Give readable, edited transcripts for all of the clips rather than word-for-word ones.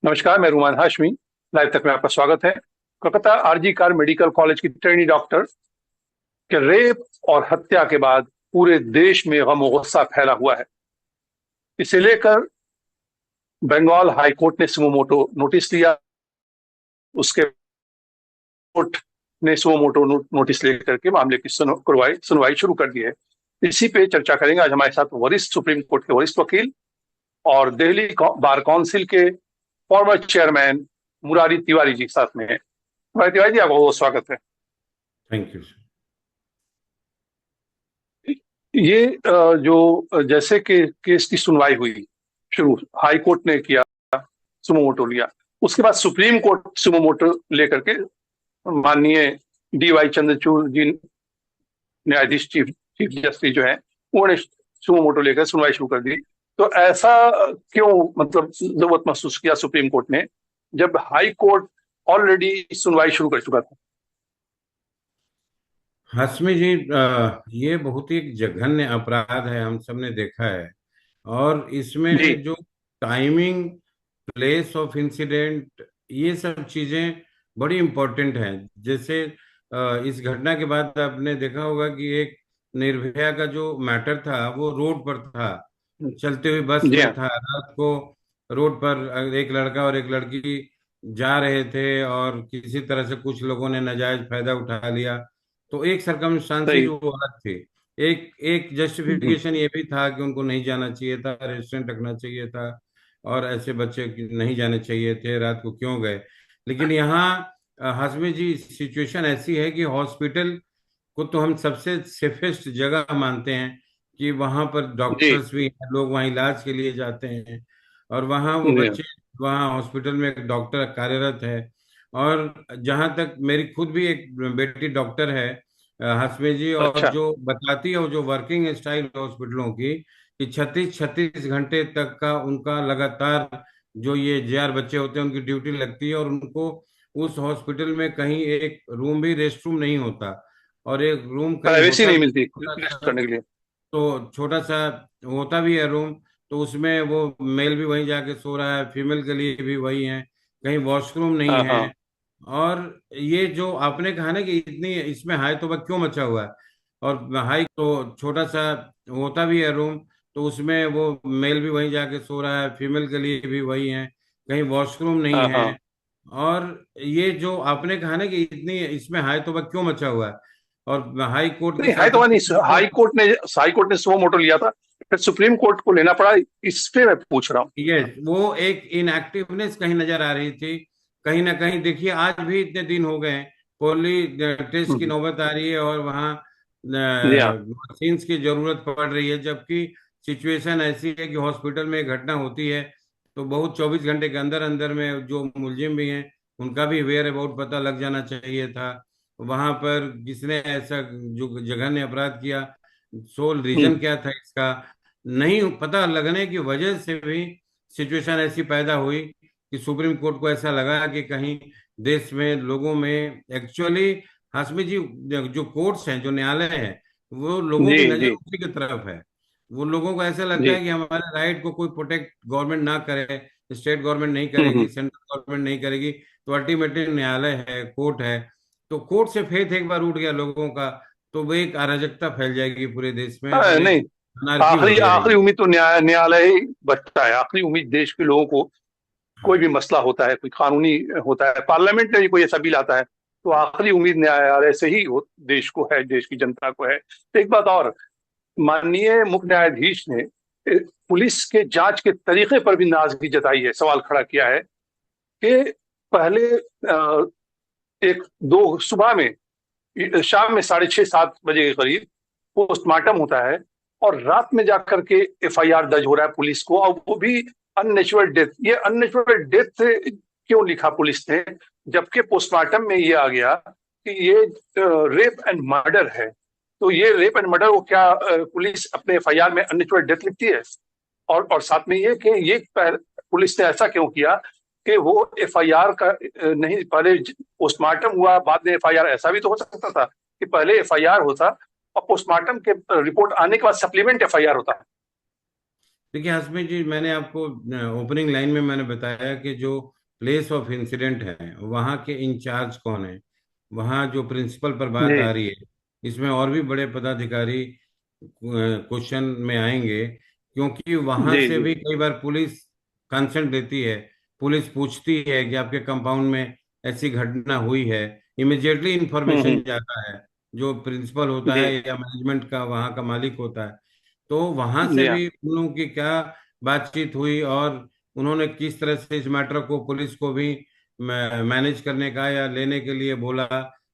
नमस्कार, मैं रुमान हाशमी। लाइव तक में आपका स्वागत है। Kolkata RG Kar medical college की ट्रेनी डॉक्टर के रेप और हत्या के बाद पूरे देश में गम और गुस्सा फैला हुआ है। इसे लेकर बंगाल हाई कोर्ट ने सुमोटो नोटिस लिया। उसके कोर्ट ने सुमोटो नोटिस लेकर के मामले की सुनवाई शुरू कर दी है। इसी पे चर्चा करेंगे आज हमारे साथ वरिष्ठ सुप्रीम कोर्ट के वरिष्ठ वकील और दिल्ली बार काउंसिल के फॉर्मर चेयरमैन मुरारी तिवारी जी साथ में है। मुरारी तिवारी जी, आपका बहुत स्वागत है। Thank you. ये जो जैसे कि केस की सुनवाई हुई शुरू, हाई कोर्ट ने किया, सुमोटो लिया। उसके बाद सुप्रीम कोर्ट सुमोटो लेकर के माननीय DY चंद्रचूड़ जी, न्यायाधीश चीफ चीफ जस्टिस जो है, उन्होंने सुमोटो लेकर सुनवाई शुरू कर दी। तो ऐसा क्यों, मतलब जरूरत महसूस किया सुप्रीम कोर्ट ने, जब हाई कोर्ट ऑलरेडी सुनवाई शुरू कर चुका था? हाशमी जी, ये बहुत ही एक जघन्य अपराध है, हम सब ने देखा है। और जी। इसमें जो टाइमिंग, प्लेस ऑफ इंसिडेंट, ये सब चीजें बड़ी इम्पोर्टेंट हैं। जैसे इस घटना के बाद आपने देखा होगा कि एक निर्भया का जो मैटर था वो रोड पर था, चलते हुए बस जी में हाँ। था रात को। रोड पर एक लड़का और एक लड़की जा रहे थे और किसी तरह से कुछ लोगों ने नाजायज फायदा उठा लिया। तो एक सरकमस्टांसेस सही। वो अलग थे। एक एक हम्म। जस्टिफिकेशन ये भी था कि उनको नहीं जाना चाहिए था, रेस्टोरेंट रखना चाहिए था, और ऐसे बच्चे नहीं जाने चाहिए थे, रात को क्यों गए। लेकिन यहाँ हाशमी जी, सिचुएशन ऐसी है कि हॉस्पिटल को तो हम सबसे सेफेस्ट जगह मानते हैं कि वहां पर जी। डॉक्टर्स भी हैं, लोग वहाँ इलाज के लिए जाते हैं। और वहाँ वो जी हाँ। बच्चे, वहाँ हॉस्पिटल में एक डॉक्टर कार्यरत है। और जहाँ तक मेरी खुद भी एक बेटी डॉक्टर है, हसमे जी, और अच्छा। जो बताती है वो जो वर्किंग स्टाइल हॉस्पिटलों की, कि 36-36 घंटे तक का उनका लगातार जो ये JR बच्चे होते हैं उनकी ड्यूटी लगती है। और उनको उस हॉस्पिटल में कहीं एक रूम भी, रेस्ट रूम नहीं होता। और एक रूम कहीं प्राइवेसी होता नहीं भी मिलती छोटा रेस्ट सा, करने के लिए। तो छोटा सा होता भी है रूम, तो उसमें वो मेल भी वहीं जाके सो रहा है, फीमेल के लिए भी वही है, कहीं वॉशरूम नहीं हाँ है। हाँ। और ये जो आपने कहा ना कि इतनी इसमें हाई तौबा क्यों मचा हुआ है, और हाई तो छोटा सा होता भी है रूम, तो उसमें वो मेल भी वहीं जाके सो रहा है, फीमेल के लिए भी वही है, कहीं वॉशरूम नहीं हाँ है। हाँ। और ये जो आपने कहा ना कि इतनी इसमें हाई तौबा क्यों मचा हुआ है, और हाई कोर्ट के नहीं, हाई साथ तो नहीं, हाई कोर्ट ने सुमो मोटो लिया था, फिर सुप्रीम कोर्ट को लेना पड़ा। इस पे मैं पूछ रहा हूँ। यस, वो एक इनएक्टिवनेस कहीं नजर आ रही थी। कहीं ना कहीं देखिए, आज भी इतने दिन हो गए हैं, पोली टेस्ट की हम्म। नौबत आ रही है और वहाँ जी हाँ। वैक्सीन्स की जरूरत पड़ रही है, जबकि सिचुएशन ऐसी है कि हॉस्पिटल में एक घटना होती है तो बहुत 24 घंटे के अंदर अंदर में जो मुलजिम भी हैं उनका भी वेयर अबाउट पता लग जाना चाहिए था। वहां पर किसने ऐसा जो जघन्य अपराध किया, सोल हम्म। रीजन क्या था इसका, नहीं पता लगने की वजह से भी सिचुएशन ऐसी पैदा हुई कि सुप्रीम कोर्ट को ऐसा लगा कि कहीं देश में लोगों में एक्चुअली, हाशमी जी, जो कोर्ट्स हैं, जो न्यायालय हैं, वो लोगों जी की नजर जी उसी की तरफ है। वो लोगों को ऐसा लगता जी। है कि हमारे राइट को कोई प्रोटेक्ट गवर्नमेंट ना करे, स्टेट गवर्नमेंट नहीं करेगी, हम्म। सेंट्रल गवर्नमेंट नहीं करेगी, तो अल्टीमेटली न्यायालय है, कोर्ट है। तो कोर्ट से फेथ एक बार उठ गया लोगों का, तो वो एक अराजकता फैल जाएगी पूरे देश में और एक नहीं, अनारकी हो आखिरी आखिरी जाएगी। उम्मीद तो न्यायालय ही बचता है। आखिरी उम्मीद देश के लोगों को, कोई भी मसला होता है, कोई कानूनी होता है, पार्लियामेंट में भी कोई ऐसा बिल आता है, तो आखिरी उम्मीद न्यायालय से ही देश को है, देश की जनता को है। तो एक बात और, माननीय मुख्य न्यायाधीश ने पुलिस के जांच के तरीके पर भी नाराजगी जताई है, सवाल खड़ा किया है कि पहले एक दो सुबह में, शाम में 6:30-7 बजे के करीब पोस्टमार्टम होता है, और रात में जाकर के FIR दर्ज हो रहा है पुलिस को, और वो भी अननेचुरल डेथ। ये अननेचुरल डेथ क्यों लिखा पुलिस ने, जबकि पोस्टमार्टम में ये आ गया कि ये रेप एंड मर्डर है? तो ये रेप एंड मर्डर को क्या पुलिस अपने FIR में अननेचुरल डेथ लिखती है? और साथ में ये कि ये पुलिस ने ऐसा क्यों किया कि वो FIR का नहीं, पहले पोस्टमार्टम हुआ बाद में FIR? ऐसा भी तो हो सकता था कि पहले FIR होता और पोस्टमार्टम के रिपोर्ट आने के बाद सप्लीमेंट FIR होता है। देखिए हसमी जी, मैंने आपको ओपनिंग लाइन में मैंने बताया कि जो प्लेस ऑफ इंसिडेंट है वहाँ के इंचार्ज कौन है, वहाँ जो प्रिंसिपल पर बात जी। आ रही है, इसमें और भी बड़े पदाधिकारी क्वेश्चन में आएंगे, क्योंकि वहां जी। से जी। भी कई बार पुलिस कंसर्न देती है। पुलिस पूछती है कि आपके कंपाउंड में ऐसी घटना हुई है, इमिडिएटली इंफॉर्मेशन हम्म। जाता है जो प्रिंसिपल होता जी। है या मैनेजमेंट का वहाँ का मालिक होता है। तो वहां से जी हाँ। भी उन लोगों की क्या बातचीत हुई और उन्होंने किस तरह से इस मैटर को पुलिस को भी मैनेज करने का या लेने के लिए बोला,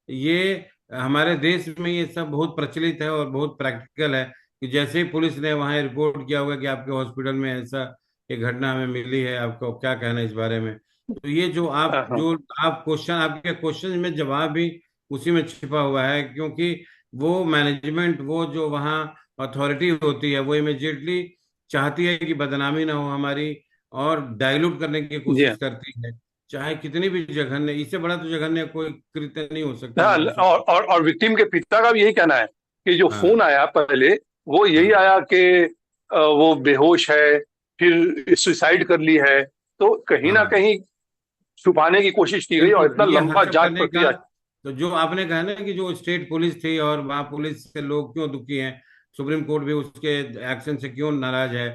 ये हमारे देश में ये सब बहुत प्रचलित है और बहुत प्रैक्टिकल है कि जैसे ही पुलिस ने वहां रिपोर्ट किया होगा कि आपके हॉस्पिटल में ऐसा एक घटना हमें मिली है, आपको क्या कहना है इस बारे में। तो ये हाँ। आप क्वेश्चन, आपके क्वेश्चन में जवाब भी उसी में छिपा हुआ है, क्योंकि वो मैनेजमेंट, वो जो वहाँ अथॉरिटी होती है, वो इमिजिएटली चाहती है कि बदनामी ना हो हमारी, और डाइल्यूट करने की जी कोशिश हाँ। करती है। चाहे कितनी भी जघन्य, इससे बड़ा तो जघन्य कोई कृत्य नहीं हो सकता हाँ, मैं तो समझ। और विक्टिम के पिता का भी यही कहना है कि जो हाँ फोन आया पहले, वो यही हाँ आया कि वो बेहोश है, फिर सुसाइड कर ली है। तो कहीं ना हाँ, कहीं छुपाने की कोशिश की गई और बिल्कुल इतना ये लंबा हसब जांच करने का। प्रक्रिया। तो जो आपने कहा ना कि जो स्टेट पुलिस थी और वहाँ पुलिस से लोग क्यों दुखी हैं, सुप्रीम कोर्ट भी उसके एक्शन से क्यों नाराज है,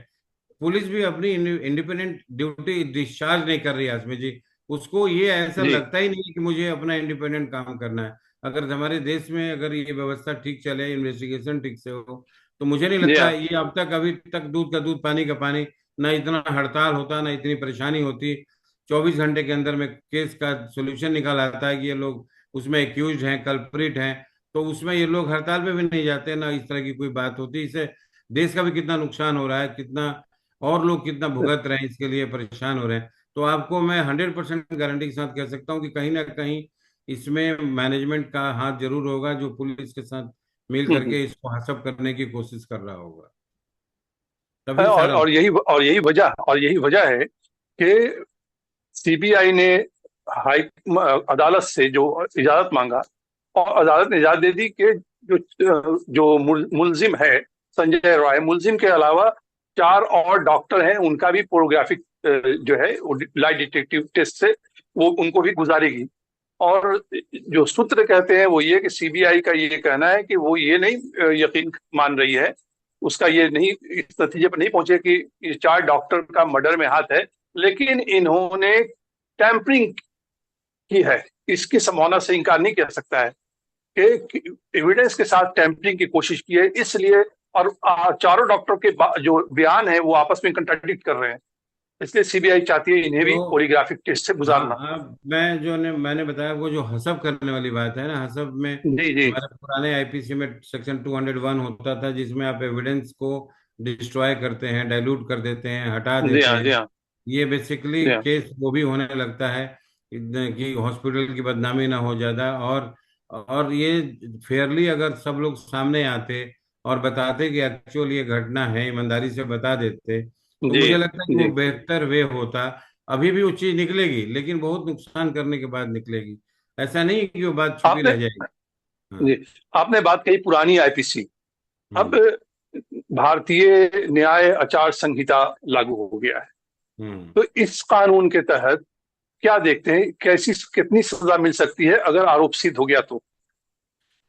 पुलिस भी अपनी इंडिपेंडेंट ड्यूटी डिस्चार्ज नहीं कर रही है आसमी जी। उसको ये ऐसा जी। लगता ही नहीं है कि मुझे अपना इंडिपेंडेंट काम करना है। अगर हमारे देश में अगर ये व्यवस्था ठीक चले, इन्वेस्टिगेशन ठीक से हो, तो मुझे नहीं जी लगता हाँ। है ये अब तक, अभी तक दूध का दूध पानी का पानी, ना इतना हड़ताल होता, ना इतनी परेशानी होती। 24 घंटे के अंदर में केस का सोल्यूशन निकाल आता है कि ये लोग उसमें एक्यूज हैं, कल्प्रिट हैं, तो उसमें ये लोग हड़ताल पे भी नहीं जाते, ना इस तरह की कोई बात होती। इससे देश का भी कितना नुकसान हो रहा है, कितना और लोग कितना भुगत रहे हैं, इसके लिए परेशान हो रहे हैं। तो आपको मैं 100% गारंटी के साथ कह सकता हूँ कि कहीं ना कहीं इसमें मैनेजमेंट का हाथ जरूर होगा, जो पुलिस के साथ मिल हम्म। करके इसको हासिल करने की कोशिश कर रहा होगा, तभी और सारा। यही वजह है कि सीबीआई ने हाई अदालत से जो इजाजत मांगा, और अदालत ने इजाजत दे दी कि जो मुलजिम है संजय रॉय, मुलजिम के अलावा चार और डॉक्टर हैं, उनका भी पोर्नोग्राफिक जो है लाई डिटेक्टिव टेस्ट से वो उनको भी गुजारेगी। और जो सूत्र कहते हैं वो ये कि सीबीआई का ये कहना है कि वो ये नहीं यकीन मान रही है, उसका ये नहीं, इस नतीजे पर नहीं पहुंचे कि ये चार डॉक्टर का मर्डर में हाथ है, लेकिन इन्होंने टैंपरिंग की है। इसकी संभावना से इनकार नहीं किया सकता है कि एविडेंस के साथ टैंपरिंग की कोशिश की है, इसलिए। और चारों डॉक्टर के जो बयान है वो आपस में कंट्राडिक्ट कर रहे हैं, इसलिए सीबीआई चाहती है इन्हें भी तो पॉलीग्राफिक टेस्ट से गुजारना। हाँ, अब मैं जो ने मैंने बताया वो जो हसब करने वाली बात है ना, हसब में जी। जी। हमारे पुराने आईपीसी में सेक्शन 201 होता था, जिसमें आप एविडेंस को डिस्ट्रॉय करते हैं, डाइल्यूट कर देते हैं, हटा जी देते हाँ। हैं। जी हाँ। ये बेसिकली जी हाँ। केस वो भी होने लगता है कि हॉस्पिटल की बदनामी ना हो ज्यादा। और ये फेयरली अगर सब लोग सामने आते और बताते कि एक्चुअली ये घटना है, ईमानदारी से बता देते, तो जी। मुझे लगता है कि वो जी। बेहतर वे होता। अभी भी वो चीज निकलेगी, लेकिन बहुत नुकसान करने के बाद निकलेगी। ऐसा नहीं कि वो बात छुपी आपने रह जाएगी। जी, हाँ। आपने बात कही पुरानी आईपीसी। अब हम्म भारतीय न्याय आचार संहिता लागू हो गया है, हम्म। तो इस कानून के तहत क्या देखते हैं, कैसी कितनी सजा मिल सकती है अगर आरोप सिद्ध हो गया तो?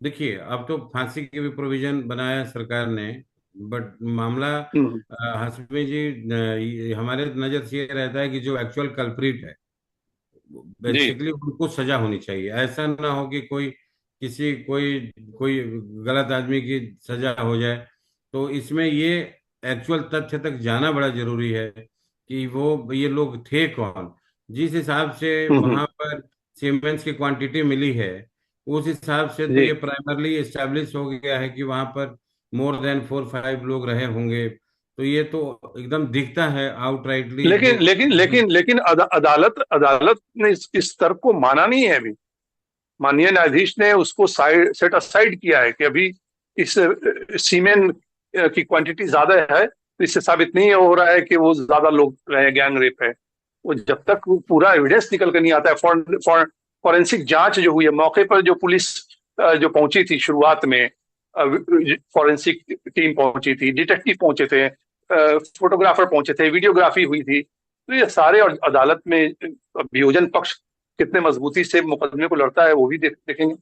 देखिए अब तो फांसी की भी प्रोविजन बनाया सरकार ने, बट मामला हम्म। हसमी जी, हमारे नजर से ये रहता है कि जो एक्चुअल कल्प्रिट है, जी। बेसिकली उनको सजा होनी चाहिए। ऐसा ना हो कि कोई कोई गलत आदमी की सजा हो जाए। तो इसमें ये एक्चुअल तथ्य तक जाना बड़ा जरूरी है कि वो ये लोग थे कौन। जिस हिसाब से हम्म। वहां पर सीमेंट्स की क्वांटिटी मिली है, उस हिसाब से तो जी। ये प्राइमरली एस्टेब्लिश हो गया है कि वहां पर मोर देन 4-5 लोग रहे होंगे। तो ये तो एकदम दिखता है आउटराइटली जो। लेकिन लेकिन लेकिन लेकिन अदालत अदालत ने इस तर्क को माना नहीं है अभी। माननीय न्यायाधीश ने उसको साइड सेट असाइड किया है कि अभी इस सीमेन की क्वांटिटी ज्यादा है, तो इससे साबित नहीं हो रहा है कि वो ज्यादा लोग रहे, गैंग रेप है। वो जब तक वो पूरा एविडेंस निकल कर नहीं आता है, फॉरेंसिक जांच जो हुई है मौके पर, जो पुलिस जो पहुंची थी शुरुआत में, फॉरेंसिक टीम पहुंची थी, डिटेक्टिव पहुंचे थे, फोटोग्राफर पहुंचे थे, वीडियोग्राफी हुई थी। तो ये सारे, और अदालत में अभियोजन पक्ष कितने मजबूती से मुकदमे को लड़ता है वो भी देखेंगे।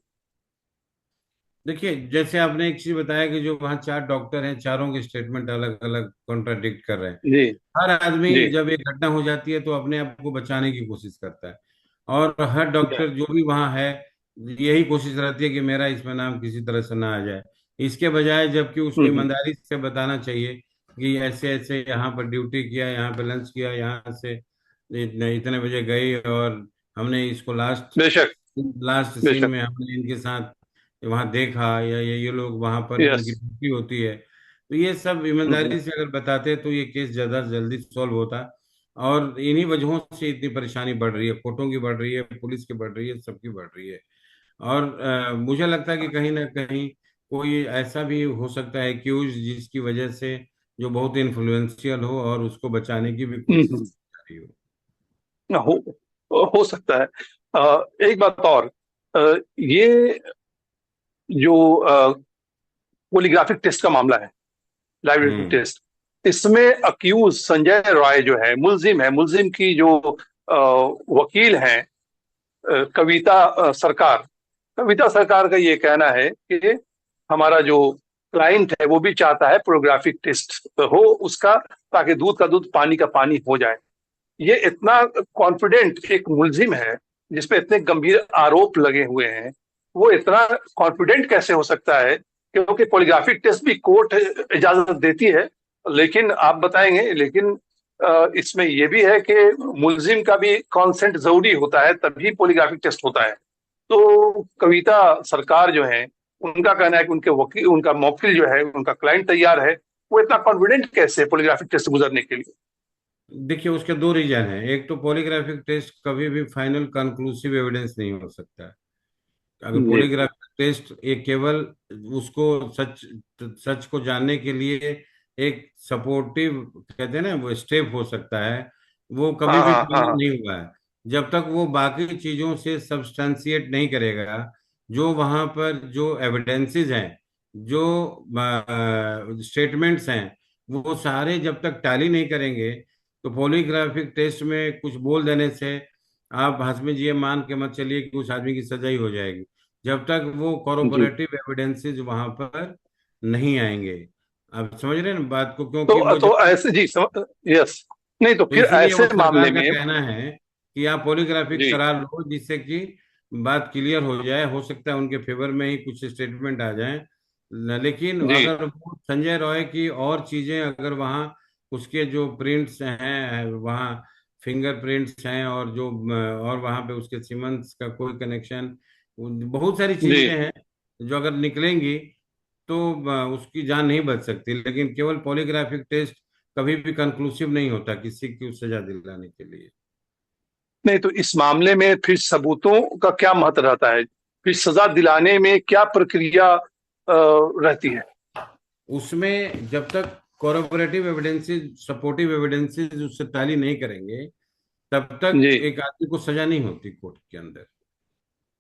देखिए, जैसे आपने एक चीज बताया कि जो वहाँ चार डॉक्टर हैं, चारों के स्टेटमेंट अलग अलग कॉन्ट्राडिक्ट कर रहे हैं। जी। हर आदमी जी। जब एक घटना हो जाती है तो अपने आप को बचाने की कोशिश करता है, और हर डॉक्टर जो भी वहाँ है, यही कोशिश रहती है कि मेरा इसमें नाम किसी तरह से ना आ जाए। इसके बजाय जबकि उसको हम्म। ईमानदारी से बताना चाहिए कि ऐसे ऐसे यहाँ पर ड्यूटी किया, यहाँ पर लंच किया, यहाँ से इतने इतने बजे गए, और हमने इसको लास्ट बेशक। लास्ट सीन बेशक। में हमने इनके साथ वहां देखा, या ये लोग वहां पर यस। इनकी ड्यूटी होती है। तो ये सब हम्म। ईमानदारी से अगर बताते तो ये केस ज्यादा जल्दी सॉल्व होता। और इन्हीं वजहों से इतनी परेशानी बढ़ रही है, कोर्टों की बढ़ रही है, पुलिस की बढ़ रही है, सबकी बढ़ रही है। और मुझे लगता है कि कहीं ना कहीं कोई ऐसा भी हो सकता है क्यूज जिसकी वजह से जो बहुत इन्फ्लुएंशियल हो, और उसको बचाने की भी कोशिश हम्म। की जा रही हो। हो सकता है। एक बात और, ये जो पोलीग्राफिक टेस्ट का मामला है, लाइव हम्म। टेस्ट, इसमें अक्यूज संजय रॉय जो है, मुलजिम है, मुलजिम की जो वकील हैं, कविता सरकार, कविता सरकार का ये कहना है कि हमारा जो क्लाइंट है वो भी चाहता है प्रोग्राफिक टेस्ट हो उसका, ताकि दूध का दूध पानी का पानी हो जाए। ये इतना कॉन्फिडेंट एक मुलजिम है जिसपे इतने गंभीर आरोप लगे हुए हैं, वो इतना कॉन्फिडेंट कैसे हो सकता है? क्योंकि पॉलीग्राफिक टेस्ट भी कोर्ट इजाजत देती है, लेकिन आप बताएंगे, लेकिन इसमें यह भी है कि मुलजिम का भी कॉन्सेंट जरूरी होता है, तभी पॉलीग्राफिक टेस्ट होता है। तो कविता सरकार जो है, उनका कहना है कि उनके वकील, उनका मौकिल जो है, उनका क्लाइंट तैयार है, वो इतना कॉन्फिडेंट कैसे पॉलीग्राफिक टेस्ट गुजरने के लिए? देखिए, उसके दो रीजन हैं। एक तो पॉलीग्राफिक टेस्ट कभी भी फाइनल कंक्लूसिव एविडेंस नहीं हो सकता है। अगर जी। पॉलीग्राफिक टेस्ट एक केवल उसको सच सच को जानने के लिए एक सपोर्टिव, कहते हैं ना, वो स्टेप हो सकता है, वो कभी हाँ भी हाँ फाइनल हाँ। नहीं हुआ है जब तक वो बाकी चीजों से सब्सटेंशिएट नहीं करेगा। जो वहां पर जो एविडेंसेस हैं, जो स्टेटमेंट्स हैं, वो सारे जब तक टैली नहीं करेंगे, तो पॉलीग्राफिक टेस्ट में कुछ बोल देने से आप हंसमें जी मान के मत चलिए कि उस आदमी की सजा ही हो जाएगी, जब तक वो जी। कॉरोबोरेटिव एविडेंसेस वहां पर नहीं आएंगे। आप समझ रहे हैं ना बात को, क्योंकि तो वो जब तक, ऐसे जी यस। नहीं तो तो फिर इसीलिए वो ऐसे सरकार मामले का में। कहना है कि आप पॉलीग्राफिक जी। करा लो, जिससे कि बात क्लियर हो जाए। हो सकता है उनके फेवर में ही कुछ स्टेटमेंट आ जाए, लेकिन जी। अगर वो संजय रॉय की और चीजें अगर वहाँ, उसके जो प्रिंट्स हैं वहाँ, फिंगरप्रिंट्स हैं, और जो और वहाँ पे उसके सीमेंस का कोई कनेक्शन, बहुत सारी जी। चीजें हैं जो अगर निकलेंगी तो उसकी जान नहीं बच सकती। लेकिन केवल पॉलीग्राफिक टेस्ट कभी भी कंक्लूसिव नहीं होता किसी की सजा दिलाने के लिए। नहीं तो इस मामले में फिर सबूतों का क्या महत्व रहता है? फिर सजा दिलाने में क्या प्रक्रिया रहती है? उसमें जब तक कोरोबोरेटिव एविडेंसेस, सपोर्टिव एविडेंसेस उससे टैली नहीं करेंगे, तब तक जी। एक आदमी को सजा नहीं होती कोर्ट के अंदर।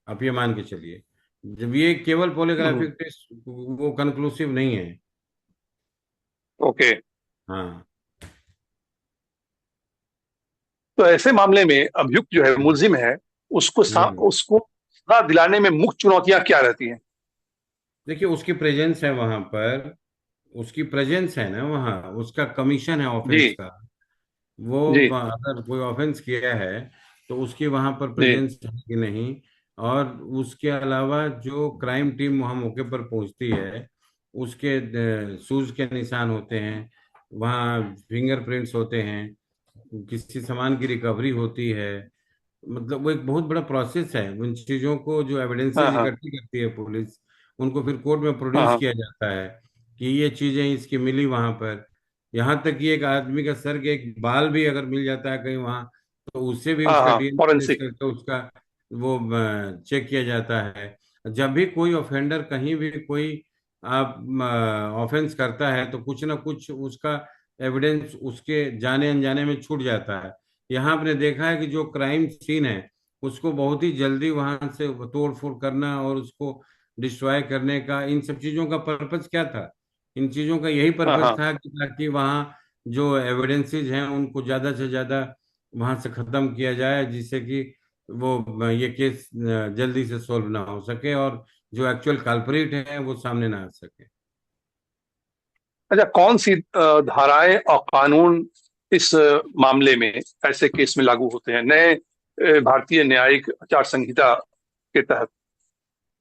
आप ये मान के चलिए, जब ये केवल हम्म। पॉलीग्राफिक टेस्ट वो कंक्लूसिव नहीं है। ओके। हाँ। तो ऐसे मामले में अभियुक्त जो है, मुलजिम है, हम्म। उसको सजा दिलाने में मुख्य चुनौतियां क्या रहती हैं? देखिए, उसकी प्रेजेंस है वहां पर, उसकी प्रेजेंस है ना वहाँ, उसका कमीशन है जी। ऑफेंस का। वो जी। अगर कोई ऑफेंस किया है तो उसकी वहां पर जी। प्रेजेंस है कि नहीं। और उसके अलावा जो क्राइम टीम वहां मौके पर पहुंचती है, उसके शूज के निशान होते हैं, वहाँ फिंगरप्रिंट्स होते हैं, किसी सामान की रिकवरी होती है। मतलब वो एक बहुत बड़ा प्रोसेस है। उन चीजों को जो हाँ एविडेंसेस हाँ इकट्ठी करती है पुलिस, उनको फिर कोर्ट में हाँ प्रोड्यूस हाँ किया जाता है कि ये चीजें इसकी मिली वहां पर। यहाँ तक कि एक आदमी का सर के एक बाल भी अगर मिल जाता है कहीं वहां, तो उससे भी हाँ उसका हाँ, डीएनए टेस्ट फॉरेंसिक। करके उसका वो चेक किया जाता है। जब भी कोई ऑफेंडर कहीं भी कोई आप ऑफेंस करता है तो कुछ ना कुछ उसका एविडेंस उसके जाने अनजाने में छूट जाता है। यहाँ आपने देखा है कि जो क्राइम सीन है उसको बहुत ही जल्दी वहां से तोड़ फोड़ करना और उसको डिस्ट्रॉय करने का, इन सब चीजों का पर्पज क्या था? इन चीजों का यही हाँ पर्पज हाँ था कि ताकि वहाँ जो एविडेंसेस हैं उनको ज्यादा से ज्यादा वहां से खत्म किया जाए, जिससे कि वो ये केस जल्दी से सॉल्व ना हो सके और जो एक्चुअल कल्प्रिट है वो सामने ना आ सके। अच्छा, कौन सी धाराएं और कानून इस मामले में, ऐसे केस में लागू होते हैं नए भारतीय न्यायिक आचार संहिता के तहत?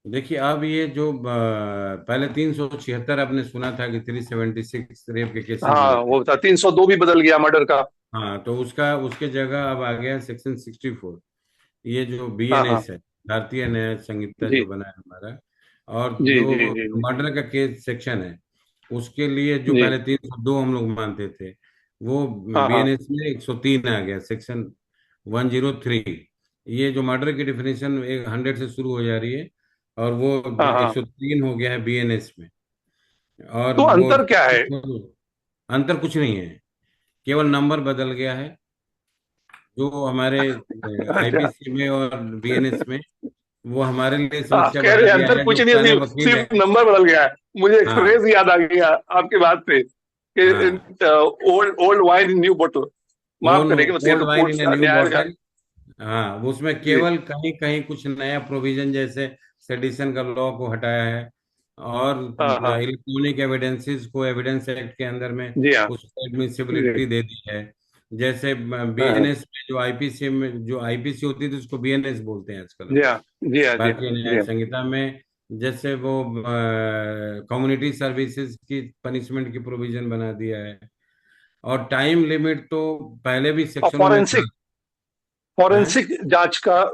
देखिए, अब ये जो पहले 376 आपने सुना था कि 376 रेप के केसेस हाँ, हुए थे। वो था 302 भी बदल गया मर्डर का। हाँ, तो उसका उसके जगह अब आ गया सेक्शन 64। ये जो हाँ हाँ। बीएनएस है, भारतीय न्याय संहिता जो जी बना है हमारा, और जी जो जी जी जी। मर्डर का केस सेक्शन है उसके लिए जो जी। पहले 302 हम लोग मानते थे, वो हाँ हाँ। बीएनएस में 103 आ गया, सेक्शन 103। ये जो मर्डर की डिफिनेशन 100 से शुरू हो जा रही है, और वो हाँ हाँ। 103 हो गया है बीएनएस में। और तो वो अंतर क्या है? अंतर कुछ नहीं है, केवल नंबर बदल गया है। जो हमारे अच्छा, आईपीसी में और बीएनएस में, वो हमारे लिए आप समस्या कह बना रहे हैं दिया अंतर है जो कुछ नहीं है, पुराने सिर्फ वकील सिर्फ हैं। नंबर बदल गया है। मुझे एक हाँ, फ्रेज याद आ गया आपकी बात पे हाँ। कि old old wine in new बोतल। माफ ओन करेंगे, बस ये ओल्ड तो वाइन कोर्ट इन ए का न्यू न्याय का। बॉटल। हाँ, उसमें जी केवल कहीं कहीं कुछ नया प्रोविजन, जैसे सेडिशन का लॉ को हटाया है, और हाँ हाँ। इलेक्ट्रॉनिक एविडेंसेस को एविडेंस एक्ट के अंदर में जी हाँ। उसको जी। एडमिसिबिलिटी दे दी है। जैसे हाँ हाँ। बीएनएस में जो आईपीसी होती थी उसको बीएनएस बोलते हैं आजकल जी हम, हाँ। जी हाँ। जी हाँ। भारतीय जी न्याय हाँ। संहिता में। जैसे वो कम्युनिटी सर्विसेज की पनिशमेंट की प्रोविजन बना दिया है। और टाइम लिमिट तो पहले भी और सेक्शनों में था। फॉरेंसिक जांच का,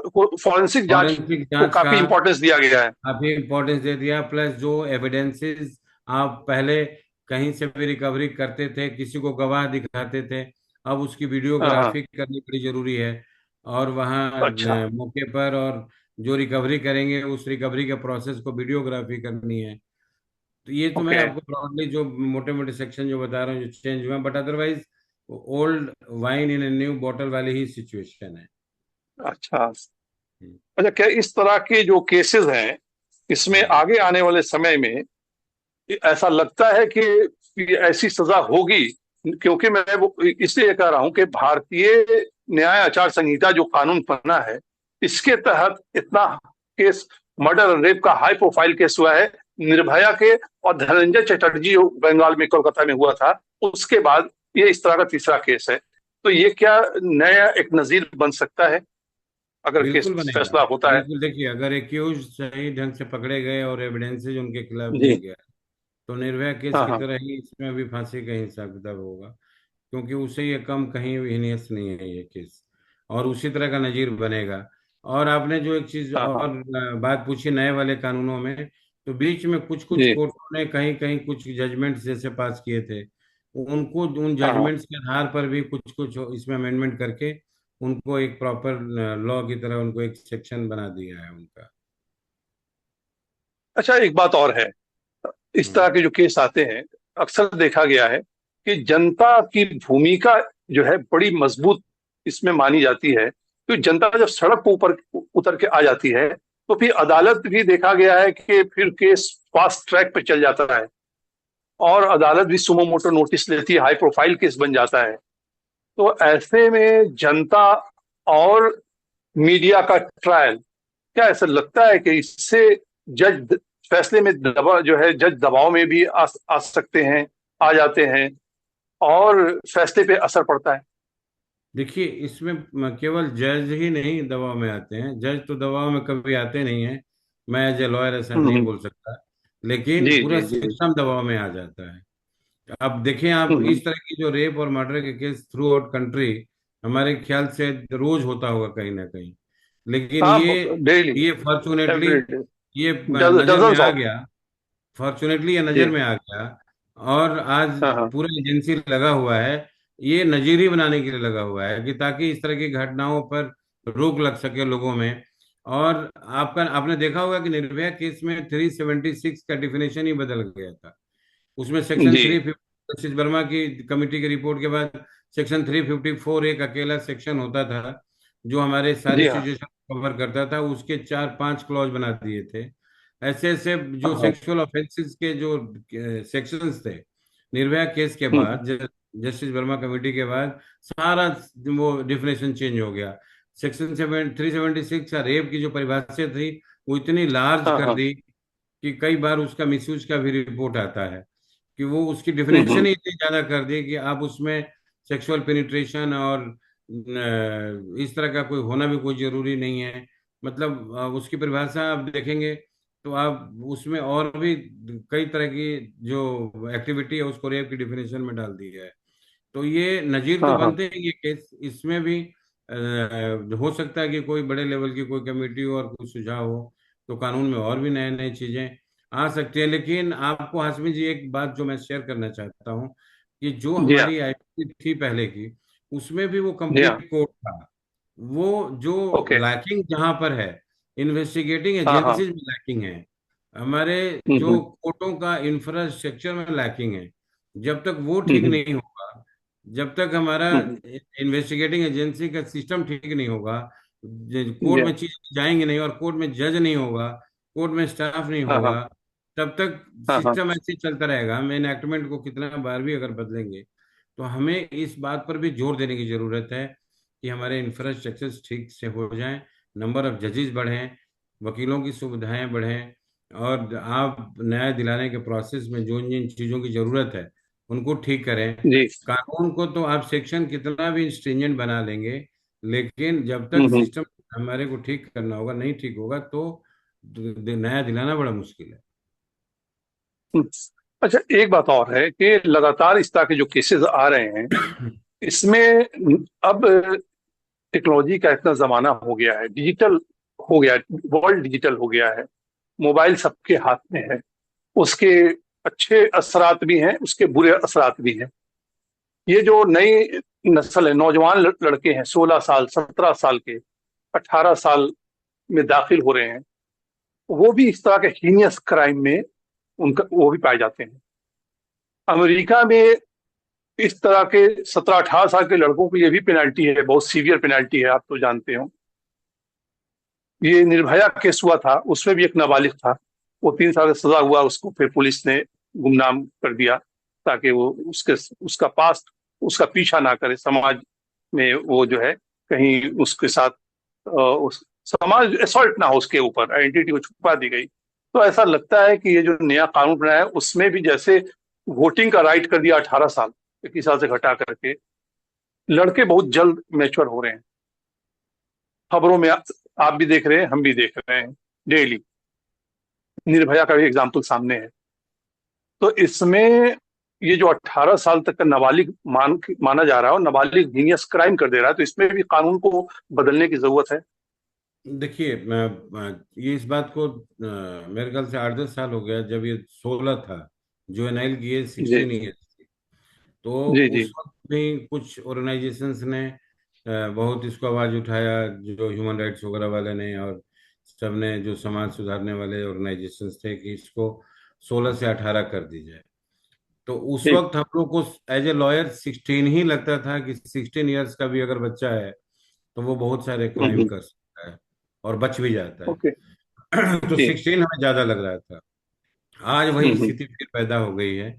फॉरेंसिक जांच फॉरेंसिक को जांच का काफी इंपॉर्टेंस दिया गया है। काफी इम्पोर्टेंस दे दिया, प्लस जो एविडेंसेस आप पहले कहीं से भी रिकवरी करते थे, किसी को गवाह दिखाते थे, अब उसकी हाँ हाँ। वीडियोग्राफी करनी बड़ी जरूरी है। और वहाँ अच्छा। मौके पर, और जो रिकवरी करेंगे उस रिकवरी के प्रोसेस को वीडियोग्राफी करनी है। तो ये तो मैं ओके। आपको ब्रॉडली जो मोटे मोटे सेक्शन जो बता रहा हूँ जो चेंज हुआ, but otherwise old wine in a new bottle वाली ही सिचुएशन है। अच्छा। अच्छा, क्या इस तरह के जो केसेस हैं, इसमें हम्म। आगे आने वाले समय में ऐसा लगता है कि ऐसी सजा होगी? क्योंकि मैं वो इसलिए कह रहा हूं कि भारतीय न्याय आचार संहिता जो कानून बना है, इसके तहत इतना केस, मर्डर और रेप का हाई प्रोफाइल केस हुआ है निर्भया के, और धनंजय चटर्जी जो बंगाल में कोलकाता में हुआ था, उसके बाद ये इस तरह का तीसरा केस है। तो ये क्या नया एक नजीर बन सकता है अगर केस बिल्कुल बनेगा। फैसला होता है? बिल्कुल, देखिए, अगर एक्यूज सही ढंग से पकड़े गए और एविडेंसेज उनके खिलाफ दिए जी। गए, तो निर्भया केस हाँ की हाँ। तरह ही इसमें भी फांसी का हिसाब किताब होगा। क्योंकि उससे ये कम कहीं हीनियस नहीं है ये केस, और उसी तरह का नजीर बनेगा। और आपने जो एक चीज हाँ हाँ। और बात पूछी नए वाले कानूनों में, तो बीच में कुछ कुछ जी। कोर्टों ने कहीं कहीं कुछ जजमेंट्स जैसे पास किए थे, उनको उन हाँ हाँ। जजमेंट्स के आधार पर भी कुछ कुछ इसमें अमेंडमेंट करके उनको एक प्रॉपर लॉ की तरह उनको एक सेक्शन बना दिया है उनका। अच्छा, एक बात और है, इस तरह हम्म। के जो केस आते हैं, अक्सर देखा गया है कि जनता की भूमिका जो है बड़ी मजबूत इसमें मानी जाती है। तो जनता जब सड़क पर ऊपर उतर के आ जाती है, तो फिर अदालत भी देखा गया है कि फिर केस फास्ट ट्रैक पे चल जाता है, और अदालत भी सुमो मोटो नोटिस लेती है, हाई प्रोफाइल केस बन जाता है। तो ऐसे में जनता और मीडिया का ट्रायल, क्या ऐसा लगता है कि इससे जज फैसले में दबा जो है, जज दबाव में भी आ सकते हैं, आ जाते हैं, और फैसले पे असर पड़ता है? देखिए, इसमें केवल जज ही नहीं दबाव में आते हैं, जज तो दबाव में कभी आते नहीं है, मैं एज ए लॉयर ऐसा नहीं हम्म। बोल सकता। लेकिन जी पूरा जी जी। सिस्टम दबाव में आ जाता है। अब देखें, आप हम्म। इस तरह की जो रेप और मर्डर के केस थ्रू आउट कंट्री हमारे ख्याल से रोज होता होगा कहीं ना कहीं। लेकिन हाँ, ये डेली, ये फॉर्चुनेटली एवरी डे, ये नजर में डजन्स आ ऑफ। गया। फॉर्चुनेटली ये नजर जी। में आ गया, और आज हाँ हाँ। पूरा एजेंसी लगा हुआ है, ये नजीरी बनाने के लिए लगा हुआ है कि ताकि इस तरह की घटनाओं पर रोक लग सके लोगों में। और आपने देखा होगा कि निर्भया केस में 376 का डिफिनेशन ही बदल गया था। उसमें सेक्शन जी 350, जस्टिस वर्मा की कमेटी की रिपोर्ट के बाद सेक्शन 354 एक अकेला सेक्शन होता था जो हमारे सारी जी। हाँ सिचुएशन कवर करता था, उसके 4-5 क्लॉज बना दिए थे। ऐसे ऐसे जो हाँ। सेक्सुअल ऑफेंसेस के जो सेक्शंस थे निर्भया केस के हम्म। बाद, जस्टिस वर्मा कमेटी के बाद सारा वो डिफिनेशन चेंज हो गया। सेक्शन 376 का रेप की जो परिभाषा थी वो इतनी लार्ज हाँ कर हाँ। दी कि कई बार उसका मिसयूज का भी रिपोर्ट आता है, कि वो उसकी हम्म डेफिनेशन हम्म ही इतनी ज्यादा कर दी कि आप उसमें सेक्सुअल पेनिट्रेशन और इस तरह का कोई होना भी कोई जरूरी नहीं है। मतलब उसकी परिभाषा आप देखेंगे तो आप उसमें और भी कई तरह की जो एक्टिविटी है उसको रेप की डिफिनेशन में डाल दी है। तो ये नजीर तो हाँ हाँ। बनते हैं ये केस, इसमें भी हो सकता है कि कोई बड़े लेवल की कोई कमेटी हो और कुछ सुझाव हो तो कानून में और भी नए नए चीजें आ सकती है। लेकिन आपको हाशमी जी एक बात जो मैं शेयर करना चाहता हूँ कि जो जी हाँ। हमारी आईपीसी थी पहले की, उसमें भी वो जी हाँ। कंप्लीट कोड था। वो जो ओके। लैकिंग जहां पर है, इन्वेस्टिगेटिंग हाँ हाँ। एजेंसीज में लैकिंग है, हमारे जो हम्म। कोर्टों का इंफ्रास्ट्रक्चर में लैकिंग है, जब तक वो ठीक हम्म नहीं होगा, जब तक हमारा हम्म। इन्वेस्टिगेटिंग एजेंसी का सिस्टम ठीक नहीं होगा, जी कोर्ट हाँ। में चीज जाएंगे नहीं और कोर्ट में जज नहीं होगा, कोर्ट में स्टाफ नहीं हाँ हाँ। होगा, तब तक हाँ हाँ। सिस्टम ऐसे ही चलता रहेगा। हम एनएक्टमेंट को कितना बार भी अगर बदलेंगे, तो हमें इस बात पर भी जोर देने की जरूरत है कि हमारे इंफ्रास्ट्रक्चर ठीक से हो जाएं, नंबर ऑफ जजेस बढ़ें, वकीलों की सुविधाएं बढ़ें, और आप न्याय दिलाने के प्रोसेस में जो जिन चीज़ों की जरूरत है उनको ठीक करें। जी। कानून को तो आप सेक्शन कितना भी स्ट्रिंजेंट बना लेंगे, लेकिन जब तक हम्म। सिस्टम हमारे को ठीक करना होगा, नहीं ठीक होगा तो न्याय दिलाना बड़ा मुश्किल है। हम्म। अच्छा, एक बात और है कि लगातार इस तरह के जो केसेस आ रहे हैं, इसमें अब टेक्नोलॉजी का इतना जमाना हो गया है, डिजिटल हो गया है, वर्ल्ड डिजिटल हो गया है, मोबाइल सबके हाथ में है। उसके अच्छे असरात भी हैं, उसके बुरे असरात भी हैं। ये जो नई नस्ल है, नौजवान लड़के हैं, 16 साल, 17 साल के, 18 साल में दाखिल हो रहे हैं, वो भी इस तरह के हीनियस क्राइम में उनका वो भी पाए जाते हैं। अमेरिका में इस तरह के 17-18 साल के लड़कों की ये भी पेनल्टी है, बहुत सीवियर पेनल्टी है, आप तो जानते हो। ये निर्भया केस हुआ था, उसमें भी एक नाबालिग था, वो 3 साल का सजा हुआ, उसको फिर पुलिस ने गुमनाम कर दिया, ताकि वो उसके उसका पास्ट उसका पीछा ना करे समाज में, वो जो है कहीं उसके साथ उस समाज असॉल्ट ना हो, उसके ऊपर आइडेंटिटी को छुपा दी गई। तो ऐसा लगता है कि ये जो नया कानून बनाया है उसमें भी जैसे वोटिंग का राइट कर दिया 18 साल, 21 साल से घटा करके, लड़के बहुत जल्द मैच्योर हो रहे हैं। खबरों में आप भी देख रहे हैं, हम भी देख रहे हैं डेली, निर्भया का भी एग्जाम्पल सामने है। तो इसमें ये जो 18 साल तक का नाबालिग माना जा रहा है और नाबालिग हीनियस क्राइम कर दे रहा है, तो इसमें भी कानून को बदलने की जरूरत है। देखिए ये इस बात को मेरे ख्याल से 8-10 साल हो गया जब ये 16 था, जो एनआईएल की एज जी 16 ईयर्स थी। तो जी जी। उस वक्त भी कुछ ऑर्गेनाइजेशंस ने बहुत इसको आवाज उठाया, जो ह्यूमन राइट्स वगैरह वाले ने और सबने, जो समाज सुधारने वाले ऑर्गेनाइजेशंस थे, कि इसको 16 से 18 कर दी जाए। तो उस ठीक। वक्त हम लोग को एज ए लॉयर 16 ही लगता था कि 16 ईयर्स का भी अगर बच्चा है तो वो बहुत सारे क्राइम हम्म। कर सकता है और बच भी जाता ओके। है। तो जी। 16 हमें ज्यादा लग रहा था। आज वही हम्म। स्थिति फिर पैदा हो गई है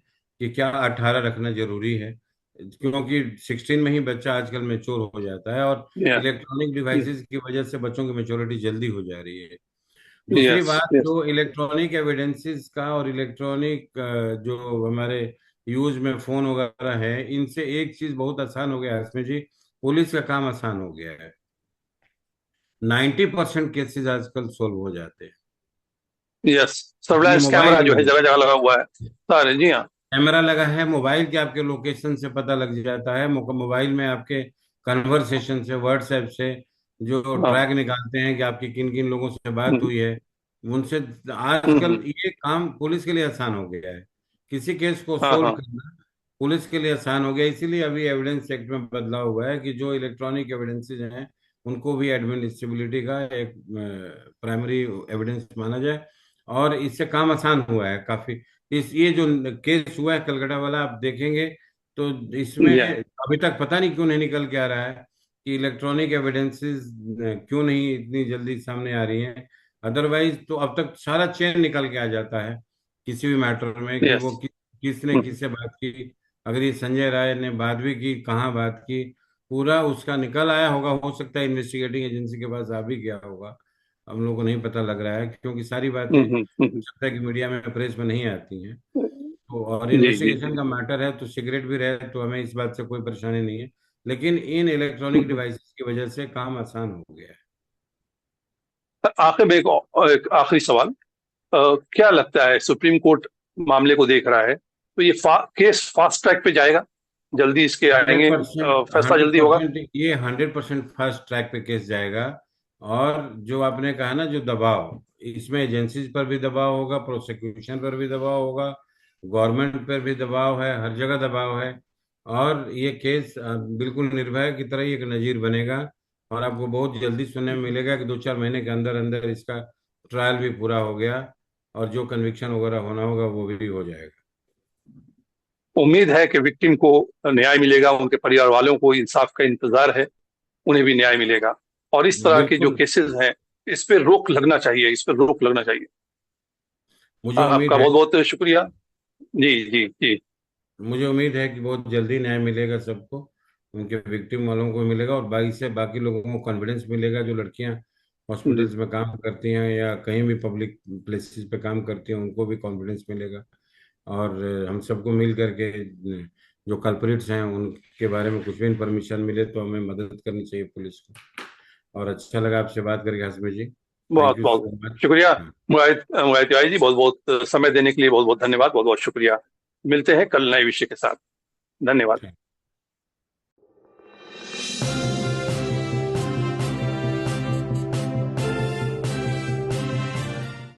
कि क्या 18 रखना जरूरी है, क्योंकि 16 में ही बच्चा आजकल मेच्योर हो जाता है, और या। इलेक्ट्रॉनिक डिवाइसेस की वजह से बच्चों की मेच्योरिटी जल्दी हो जा रही है। दूसरी यस बात, यस। जो इलेक्ट्रॉनिक एविडेंसेस का और इलेक्ट्रॉनिक जो हमारे यूज में फोन वगैरह है, इनसे एक चीज बहुत आसान हो गया है इसमें जी, पुलिस का काम आसान हो गया है। 90% केसेस आजकल सोल्व हो जाते हैं। यस। अपने सर्विलांस कैमरा मोबाइल जो है में जगह जगह लगा हुआ है सारे। जी हाँ। कैमरा लगा है, मोबाइल के आपके लोकेशन से पता लग जाता है, मोबाइल में आपके कन्वर्सेशन से, व्हाट्सएप से जो हाँ। ट्रैक निकालते हैं कि आपकी किन किन लोगों से बात हम्म हुई है, उनसे आजकल हम्म। ये काम पुलिस के लिए आसान हो गया है। किसी केस को हाँ सोल्व हाँ। करना पुलिस के लिए आसान हो गया। इसीलिए अभी एविडेंस एक्ट में बदलाव हुआ है कि जो इलेक्ट्रॉनिक एविडेंसेज हैं उनको भी एडमिनिस्ट्रेबिलिटी का एक प्राइमरी एविडेंस माना जाए, और इससे काम आसान हुआ है काफी। इस ये जो केस हुआ है कलकत्ता वाला, आप देखेंगे तो इसमें जी हाँ। अभी तक पता नहीं क्यों नहीं निकल के आ रहा है कि इलेक्ट्रॉनिक एविडेंसेस क्यों नहीं इतनी जल्दी सामने आ रही हैं। अदरवाइज तो अब तक सारा चेन निकल के आ जाता है किसी भी मैटर में, कि यस। वो किसने किससे बात की, अगर ये संजय राय ने बात भी की, कहाँ बात की, पूरा उसका निकल आया होगा, हो सकता है इन्वेस्टिगेटिंग एजेंसी के पास आ भी गया होगा, हम लोग को नहीं पता लग रहा है, क्योंकि सारी बातें हम्म, हो सकता है कि मीडिया में, प्रेस में नहीं आती हैं। तो और जी जी इन्वेस्टिगेशन जी। का मैटर है, तो सीक्रेट भी रहे तो हमें इस बात से कोई परेशानी नहीं है, लेकिन इन इलेक्ट्रॉनिक डिवाइसेस की वजह से काम आसान हो गया है। आखिर में एक आखिरी सवाल। क्या लगता है, सुप्रीम कोर्ट मामले को देख रहा है, तो ये केस फास्ट ट्रैक पे जाएगा, जल्दी इसके हंड्रेड आएंगे, परसेंट फैसला हंड्रेड जल्दी होगा? परसेंट ये 100% फास्ट ट्रैक पे केस जाएगा। और जो आपने कहा ना, जो दबाव, इसमें एजेंसीज पर भी दबाव होगा, प्रोसिक्यूशन पर भी दबाव होगा, गवर्नमेंट पर भी दबाव है, हर जगह दबाव है। और ये केस बिल्कुल निर्भया की तरह ही एक नजीर बनेगा। और आपको बहुत जल्दी सुनने में मिलेगा कि 2-4 महीने के अंदर अंदर इसका ट्रायल भी पूरा हो गया, और जो कन्विक्शन वगैरह होना होगा वो भी हो जाएगा। उम्मीद है कि विक्टिम को न्याय मिलेगा, उनके परिवार वालों को इंसाफ का इंतजार है, उन्हें भी न्याय मिलेगा। और इस तरह के जो बिल्कुल। केसेस हैं, इस पे रोक लगना चाहिए, इस पे रोक लगना चाहिए। मुझे उम्मीद आपका है बहुत बहुत शुक्रिया। जी जी जी। मुझे उम्मीद है कि बहुत जल्दी न्याय मिलेगा सबको, उनके विक्टिम वालों को मिलेगा, और बाकी से बाकी लोगों को कॉन्फिडेंस मिलेगा, जो लड़कियां जी, हॉस्पिटल्स में काम करती हैं या कहीं भी पब्लिक प्लेसेस पे काम करती हैं, उनको भी कॉन्फिडेंस मिलेगा। और हम सबको मिल करके जो कल्प्रिट्स हैं उनके बारे में कुछ भी इंफॉर्मेशन मिले तो हमें मदद करनी चाहिए पुलिस को। और अच्छा लगा आपसे बात करके हसमी जी। थैंक बहुत यू बहुत सो मच। शुक्रिया। मुराद तिवारी जी, बहुत बहुत समय देने के लिए बहुत बहुत धन्यवाद, बहुत बहुत शुक्रिया। मिलते हैं कल नए विषय के साथ। धन्यवाद।